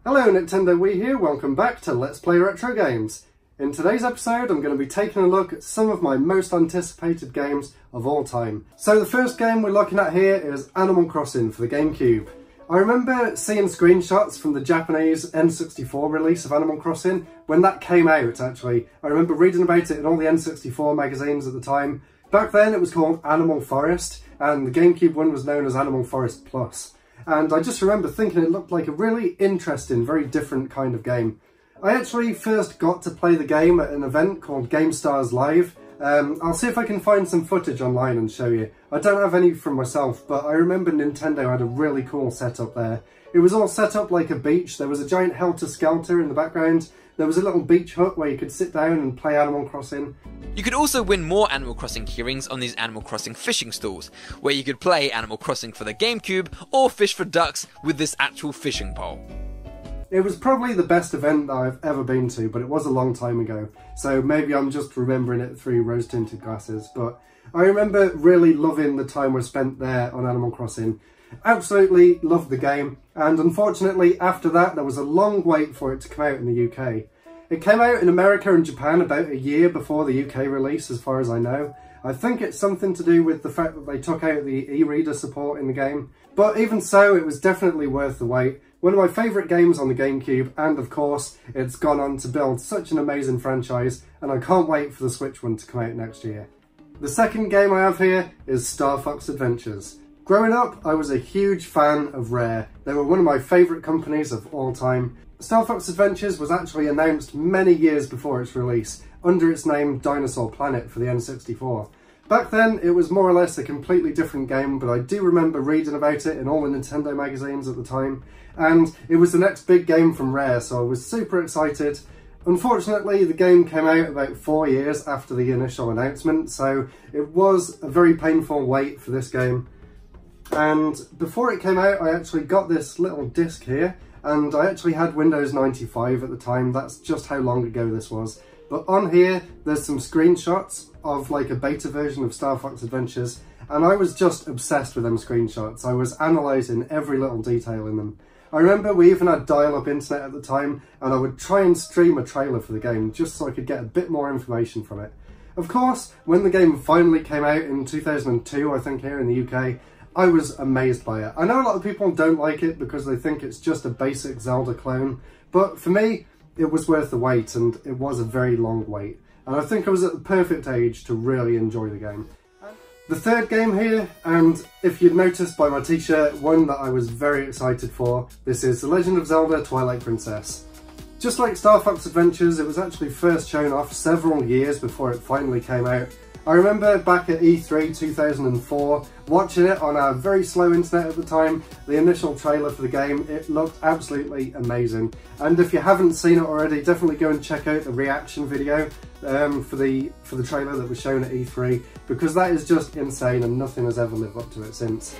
Hello Nintendo Wii here, welcome back to Let's Play Retro Games. In today's episode I'm going to be taking a look at some of my most anticipated games of all time. So the first game we're looking at here is Animal Crossing for the GameCube. I remember seeing screenshots from the Japanese N64 release of Animal Crossing when that came out actually. I remember reading about it in all the N64 magazines at the time. Back then it was called Animal Forest and the GameCube one was known as Animal Forest Plus. And I just remember thinking it looked like a really interesting, very different kind of game. I actually first got to play the game at an event called GameStars Live. I'll see if I can find some footage online and show you. I don't have any from myself, but I remember Nintendo had a really cool setup there. It was all set up like a beach. There was a giant helter-skelter in the background. There was a little beach hut where you could sit down and play Animal Crossing. You could also win more Animal Crossing keyrings on these Animal Crossing fishing stalls, where you could play Animal Crossing for the GameCube or fish for ducks with this actual fishing pole. It was probably the best event that I've ever been to, but it was a long time ago, so maybe I'm just remembering it through rose-tinted glasses, but I remember really loving the time we spent there on Animal Crossing. Absolutely loved the game, and unfortunately after that there was a long wait for it to come out in the UK. It came out in America and Japan about a year before the UK release, as far as I know. I think it's something to do with the fact that they took out the e-reader support in the game, but even so it was definitely worth the wait. One of my favourite games on the GameCube, and of course it's gone on to build such an amazing franchise, and I can't wait for the Switch one to come out next year. The second game I have here is Starfox Adventures. Growing up, I was a huge fan of Rare. They were one of my favourite companies of all time. Starfox Adventures was actually announced many years before its release, under its name Dinosaur Planet for the N64. Back then, it was more or less a completely different game, but I do remember reading about it in all the Nintendo magazines at the time, and it was the next big game from Rare, so I was super excited. Unfortunately, the game came out about 4 years after the initial announcement, so it was a very painful wait for this game. And before it came out, I actually got this little disc here, and I actually had Windows 95 at the time. That's just how long ago this was. But on here, there's some screenshots of like a beta version of Starfox Adventures, and I was just obsessed with them screenshots. I was analysing every little detail in them. I remember we even had dial-up internet at the time, and I would try and stream a trailer for the game just so I could get a bit more information from it. Of course, when the game finally came out in 2002, I think here in the UK, I was amazed by it. I know a lot of people don't like it because they think it's just a basic Zelda clone, but for me, it was worth the wait, and it was a very long wait. And I think I was at the perfect age to really enjoy the game. The third game here, and if you'd noticed by my t-shirt, one that I was very excited for, this is The Legend of Zelda Twilight Princess. Just like Starfox Adventures, it was actually first shown off several years before it finally came out. I remember back at E3 2004, watching it on a very slow internet at the time, the initial trailer for the game, it looked absolutely amazing. And if you haven't seen it already, definitely go and check out the reaction video for the trailer that was shown at E3, because that is just insane and nothing has ever lived up to it since.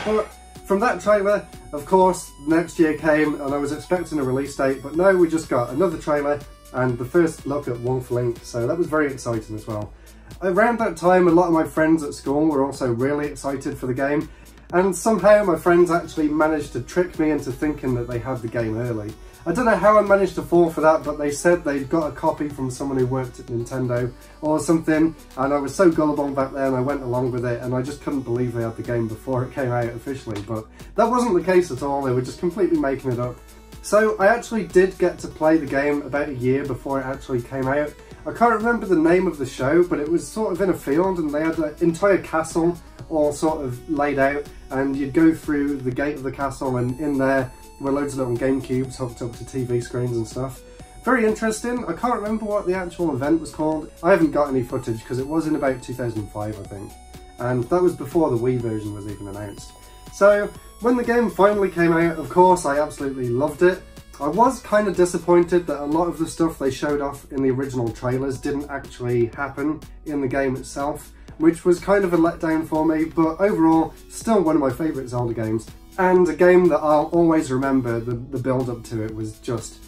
But from that trailer, of course, next year came and I was expecting a release date, but no, we just got another trailer and the first look at Wolf Link, so that was very exciting as well. Around that time, a lot of my friends at school were also really excited for the game, and somehow my friends actually managed to trick me into thinking that they had the game early. I don't know how I managed to fall for that, but they said they'd got a copy from someone who worked at Nintendo or something, and I was so gullible back then I went along with it, and I just couldn't believe they had the game before it came out officially, but that wasn't the case at all. They were just completely making it up. So I actually did get to play the game about a year before it actually came out. I can't remember the name of the show, but it was sort of in a field and they had an entire castle all sort of laid out, and you'd go through the gate of the castle and in there were loads of little GameCubes hooked up to TV screens and stuff. Very interesting. I can't remember what the actual event was called. I haven't got any footage because it was in about 2005 I think, and that was before the Wii version was even announced. So when the game finally came out, of course I absolutely loved it. I was kind of disappointed that a lot of the stuff they showed off in the original trailers didn't actually happen in the game itself. which was kind of a letdown for me, but overall, still one of my favourite Zelda games. And a game that I'll always remember. The build-up to it was just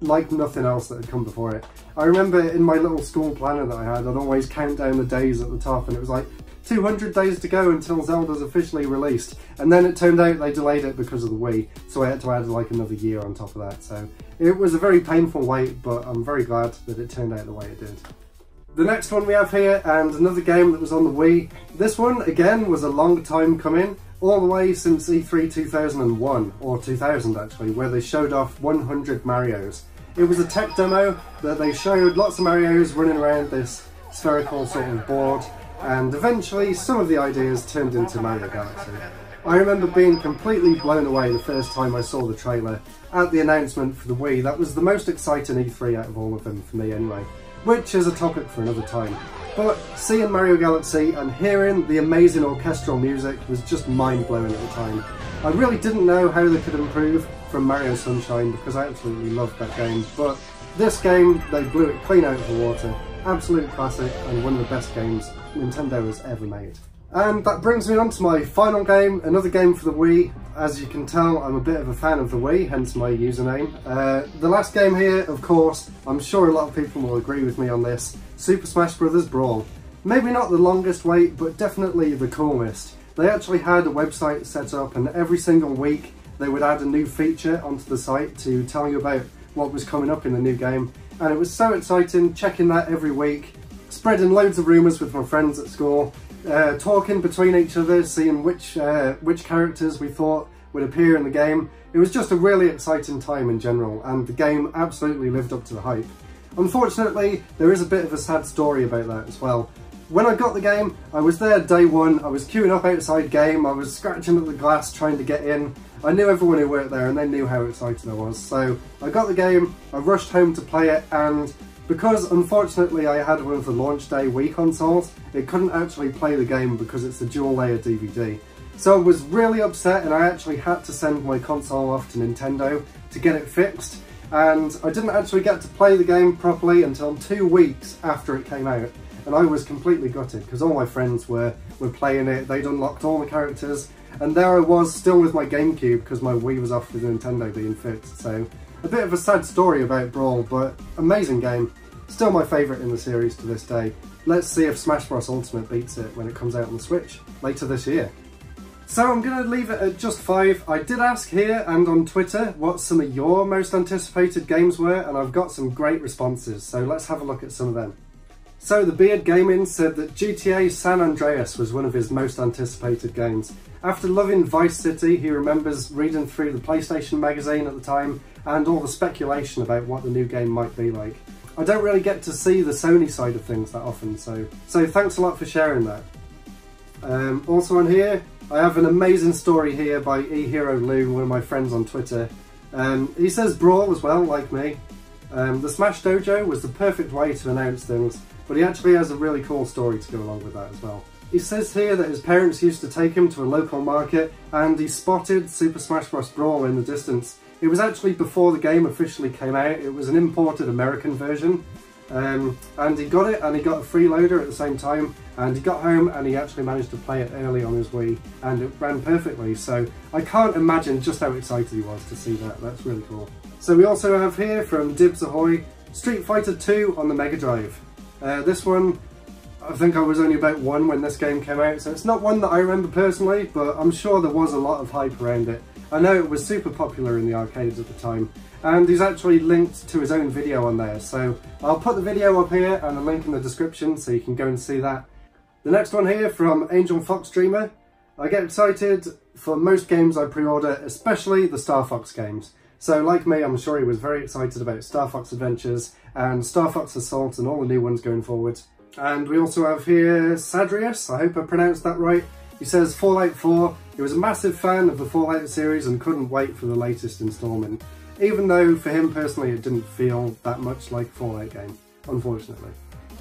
like nothing else that had come before it. I remember in my little school planner that I had, I'd always count down the days at the top, and it was like 200 days to go until Zelda's officially released. And then it turned out they delayed it because of the Wii, so I had to add like another year on top of that. So it was a very painful wait, but I'm very glad that it turned out the way it did. The next one we have here, and another game that was on the Wii. This one, again, was a long time coming, all the way since E3 2001, or 2000 actually, where they showed off 100 Marios. It was a tech demo that they showed lots of Marios running around this spherical sort of board, and eventually some of the ideas turned into Mario Galaxy. I remember being completely blown away the first time I saw the trailer at the announcement for the Wii. That was the most exciting E3 out of all of them for me anyway, which is a topic for another time. But seeing Mario Galaxy and hearing the amazing orchestral music was just mind-blowing at the time. I really didn't know how they could improve from Mario Sunshine because I absolutely loved that game, but this game, they blew it clean out of the water. Absolute classic and one of the best games Nintendo has ever made. And that brings me on to my final game, another game for the Wii. As you can tell, I'm a bit of a fan of the Wii, hence my username. The last game here, of course, I'm sure a lot of people will agree with me on this, Super Smash Bros. Brawl. Maybe not the longest wait, but definitely the coolest. They actually had a website set up, and every single week they would add a new feature onto the site to tell you about what was coming up in the new game. And it was so exciting checking that every week, spreading loads of rumours with my friends at school, talking between each other, seeing which characters we thought would appear in the game. It was just a really exciting time in general, and the game absolutely lived up to the hype. Unfortunately, there is a bit of a sad story about that as well. When I got the game, I was there day one, I was queuing up outside game, I was scratching at the glass trying to get in. I knew everyone who worked there and they knew how excited I was. So I got the game, I rushed home to play it, and because unfortunately I had one of the launch day Wii consoles, it couldn't actually play the game because it's a dual layer DVD. So I was really upset, and I actually had to send my console off to Nintendo to get it fixed, and I didn't actually get to play the game properly until 2 weeks after it came out. And I was completely gutted because all my friends were playing it, they'd unlocked all the characters, and there I was still with my GameCube because my Wii was off with Nintendo being fixed. So a bit of a sad story about Brawl, but amazing game. Still my favourite in the series to this day. Let's see if Smash Bros Ultimate beats it when it comes out on the Switch later this year. So I'm going to leave it at just 5. I did ask here and on Twitter what some of your most anticipated games were, and I've got some great responses, so let's have a look at some of them. So the Beard Gaming said that GTA San Andreas was one of his most anticipated games. After loving Vice City, he remembers reading through the PlayStation magazine at the time and all the speculation about what the new game might be like. I don't really get to see the Sony side of things that often, so thanks a lot for sharing that. Also on here, I have an amazing story here by eHero Lou, one of my friends on Twitter. He says Brawl as well, like me. The Smash Dojo was the perfect way to announce things, but he actually has a really cool story to go along with that as well. He says here that his parents used to take him to a local market and he spotted Super Smash Bros. Brawl in the distance. It was actually before the game officially came out. It was an imported American version. And he got it, and he got a freeloader at the same time, and he got home and he actually managed to play it early on his Wii, and it ran perfectly. So I can't imagine just how excited he was to see that. That's really cool. So we also have here from Dibs Ahoy, Street Fighter 2 on the Mega Drive. This one, I think I was only about 1 when this game came out, so it's not one that I remember personally, but I'm sure there was a lot of hype around it. I know it was super popular in the arcades at the time, and he's actually linked to his own video on there, so I'll put the video up here and a link in the description so you can go and see that. The next one here from Angel Fox Dreamer. I get excited for most games I pre-order, especially the Starfox games. So like me, I'm sure he was very excited about Starfox Adventures and Starfox Assault and all the new ones going forward. And we also have here Sadrius, I hope I pronounced that right. He says Fallout 4, he was a massive fan of the Fallout series and couldn't wait for the latest instalment. Even though for him personally it didn't feel that much like a Fallout game, unfortunately.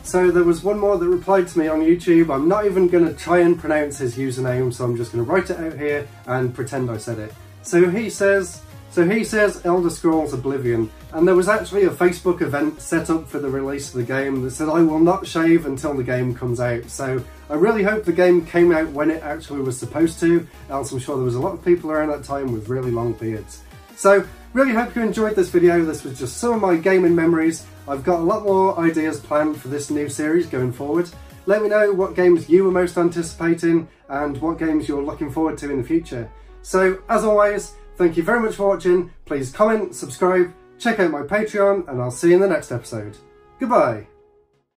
So there was one more that replied to me on YouTube. I'm not even going to try and pronounce his username, so I'm just going to write it out here and pretend I said it. So he says, So he says Elder Scrolls Oblivion, and there was actually a Facebook event set up for the release of the game that said I will not shave until the game comes out. So I really hope the game came out when it actually was supposed to, else I'm sure there was a lot of people around that time with really long beards. So really hope you enjoyed this video. This was just some of my gaming memories. I've got a lot more ideas planned for this new series going forward. Let me know what games you were most anticipating and what games you're looking forward to in the future. So as always, thank you very much for watching. Please comment, subscribe, check out my Patreon, and I'll see you in the next episode. Goodbye.